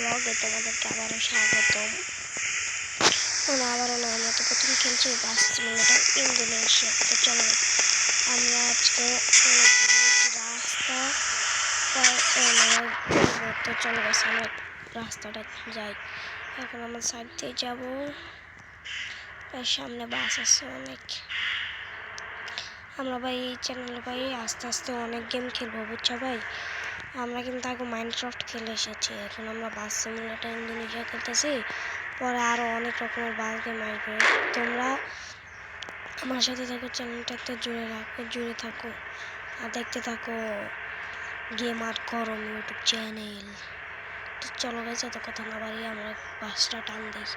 ব্লগে তোমাদেরকে আবারও স্বাগতম। আবারও না, আমরা তো প্রথম খেলছি বাস সিমুলেটর ইন্দোনেশিয়া। তো চলো আমরা আজকে রাস্তা তো চলো বাস আমরা রাস্তাটা যাই। এখন আমরা সাইড দিয়ে যাবো, সামনে বাস আছে অনেক। আমরা ভাই এই চ্যানেলে ভাই আস্তে আস্তে অনেক গেম খেলবো, বুঝছো ভাই। আমরা কিন্তু আগে মাইনক্রাফট খেলে এসেছি, এখন আমরা বাস সিমুলেটর ইন্দোনেশিয়া খেলতেছি। পরে আরও অনেক রকমের বাস গেম আসবে। তোমরা আমার সাথে থাকো, চ্যানেলটাতে জুড়ে থাকো আর দেখতে থাকো গেমার গরম ইউটিউব চ্যানেল। তো চলো গেছে, এত কথা না বাড়িয়ে আমরা বাসটা টান দিই।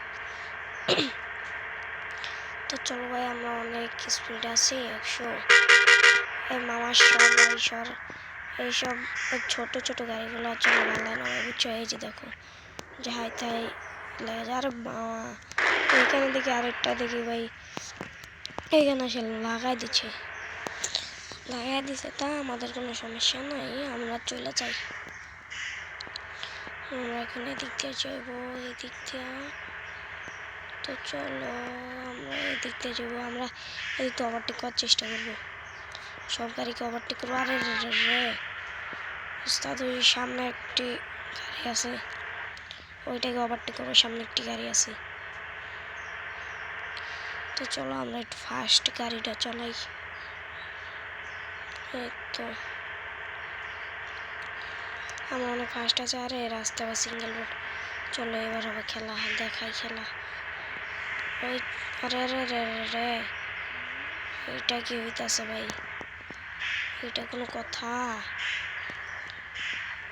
তো চলো ভাই, আমরা অনেক স্পিড আছি 100। এই মামার সর এইসব ছোট ছোট গাড়িগুলো চলে ভালো লাগে না, বুঝছো। এই যে দেখো যাই তাই লেগে যায়। আর এইখানে দেখি আরেকটা দেখি ভাই, এইখানে আসে লাগাই দিচ্ছে তা আমাদের কোনো সমস্যা নাই, আমরা চলে যাই। আমরা এখন এদিক দিয়ে যাবো, এদিক দিয়ে। তো চলো আমরা এদিক দিয়ে যাবো, আমরা এদিক দিয়ে ওভারটেক করার চেষ্টা করবো, সব গাড়িকে ওভারটেক করবো। আরে রে উস্তাদ, ওই সামনে একটি গাড়ি আছে, ওইটাকে ওভারটেক করবো, সামনে একটি গাড়ি আছে। তো চলো আমরা একটু ফাস্ট গাড়িটা চালাই। তো আমরা অনেক ফাস্ট আছে। আরে রাস্তা বা সিঙ্গেল রোড। চলো এবার হবে খেলা, দেখাই খেলা। ওই আরে রে রে রে এইটা কি হইতাছে ভাই, এটা কোনো কথা?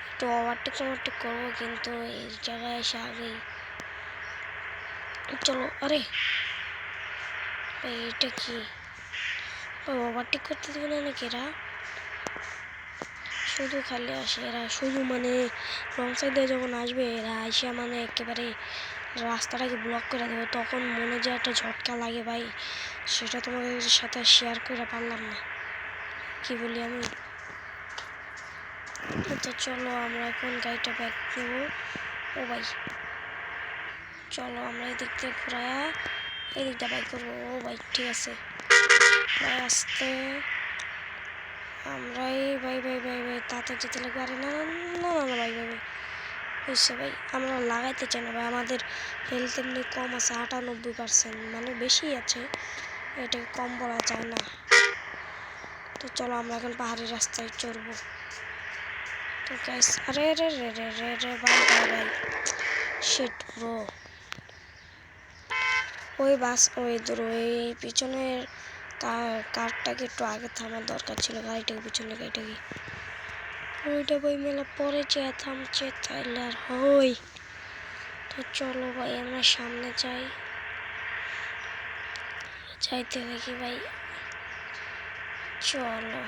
একটু ওভারটেক করবো, কিন্তু এই জায়গায় এসে আগেই চলো। আরে এইটা কি ওভারটেক করতে দেবে না নাকি? এরা শুধু খালি আসে, এরা শুধু মানে রং সাইডে যখন আসবে এরা আসে মানে একেবারে রাস্তাটাকে ব্লক করে দেবে। তখন মনে যে একটা ঝটকা লাগে ভাই, সেটা তোমাদের সাথে শেয়ার করে পারলাম না, কি বলি আমি। তো চলো আমরা এখন গাড়িটা ব্যাক দেবো। ও ভাই চলো আমরা এদিক থেকে ঘুরায়া এদিকটা বাইক করবো। ও ভাই ঠিক আছে ভাই, আসতে আমরাই ভাই ভাই ভাই ভাই তাড়াতাড়ি যেতে লাগবে। আরে না না না না ভাই ভাই ভাই বুঝছে ভাই, আমরা লাগাইতে চাই না ভাই, আমাদের হেলথ এমনি কম আছে 98%, মানে বেশি আছে, এটাকে কম বলা যায় না। তো চলো আমরা এখন পাহাড়ি রাস্তায় চড়বো। তো গাইস আরে রে রে রে রে রে ভাই ভাই ভাই শিট ব্রো, ওই বাস ওই দূর ওই পিছনের কারটাকে একটু আগে থামার দরকার ছিল, গাড়িটাকে পিছনে গাড়িটাকে ওইটা ভাই মেলা পরে চেয়ে থামছে তাইলে আর হই। তো চলো ভাই আমরা সামনে যাইতে দেখি ভাই। চলো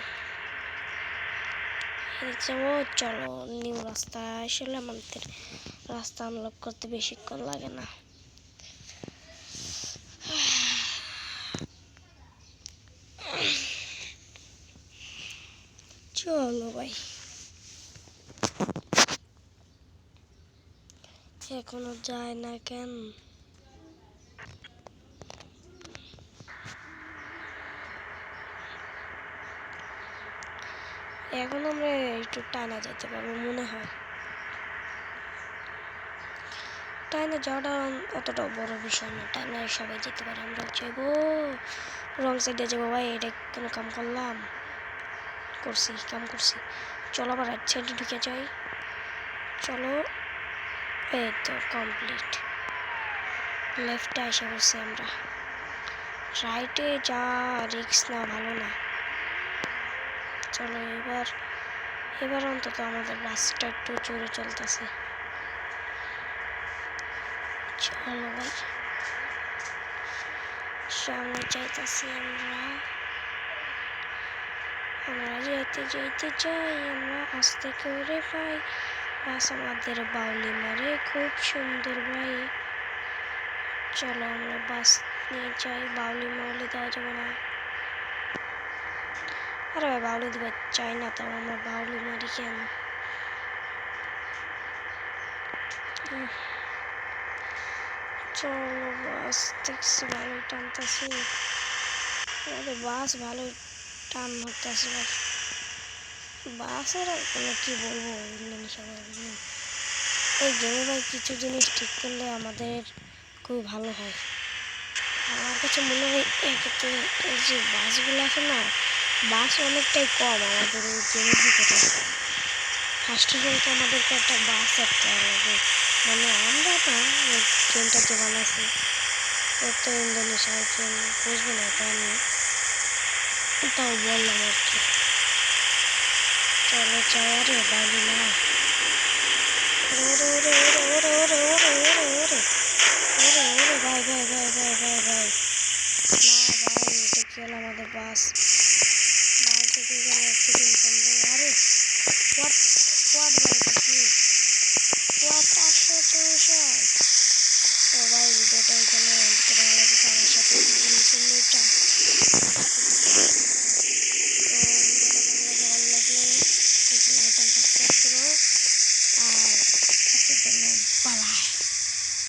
যাবো, চলো নিউ রাস্তা আসলে আমাদের রাস্তা আনলক করতে বেশিক্ষণ লাগে না। চলো ভাই, এখনো যায় না কেন? এখন আমরা একটু টানা যেতে পারবো মনে হয়। টাইনা যাওয়াটা অতটা বড় বিষয় না, টাইনা সবাই যেতে পারে। আমরা যাবো রং সাইডে যাবো ভাই, এটা কোনো কাম করলাম? কাম করছি। চলো আবার রাইট সাইডে ঢুকে যাই। চলো এই তো কমপ্লিট, লেফটে এসে বসছি আমরা। রাইটে যা রিক্স না, ভালো না। চলো এবার অন্তত আমাদের বাসটা একটু জোরে চলতেছে। চলো ভাই সামনে যাইতেছি আমরা যেতে চাই আমরা আস্তে করে পাই বাস আমাদের বাউলি মারে খুব সুন্দর ভাই। চলো আমরা বাস নিয়ে যাই, বাউলি দেওয়া যাবে না। আরে ভাই বাউলি দিবে চাই না, তাও আমরা বাউলি মারি কেন? উহ, চলো বাস দেখছি ভালোই টানতেছি। আমাদের বাস ভালোই টান হতেছে ভাই। বাসের মানে কি বলবো, ইন্দোনেশিয়া এই গেমে ভাই কিছু জিনিস ঠিক করলে আমাদের খুব ভালো হয়। আমার কাছে মনে হয় এক্ষেত্রে এই যে বাসগুলো আছে না, বাস অনেকটাই কম আমাদের এই গেমের ভিতরে। ফার্স্ট অফ অল তো আমাদেরকে একটা বাস একটা লাগে, মানে আমরা না ওই গেমটা যে বানাইছি ও তো ইন্দোনেশিয়ার গেম, বুঝবে না এটা আমি তাও বললাম আর কি। চলো চাই, আরে বাইরে না, ওরে ওরে ওরে ওরে ওরে ওরে ওরে ওরে ওরে ওরে ভাই ভাই ভাই ভাই ভাই ভাই, না ভাই এটা কি হলো আমাদের বাস, ভাই থেকে এখানে অ্যাক্সিডেন্ট করবে। আরে হোয়াট হোয়াট ভাই এটা কি, হোয়াট আসো তো তো ভাই ভিডিওটা এখানে এন্ড করা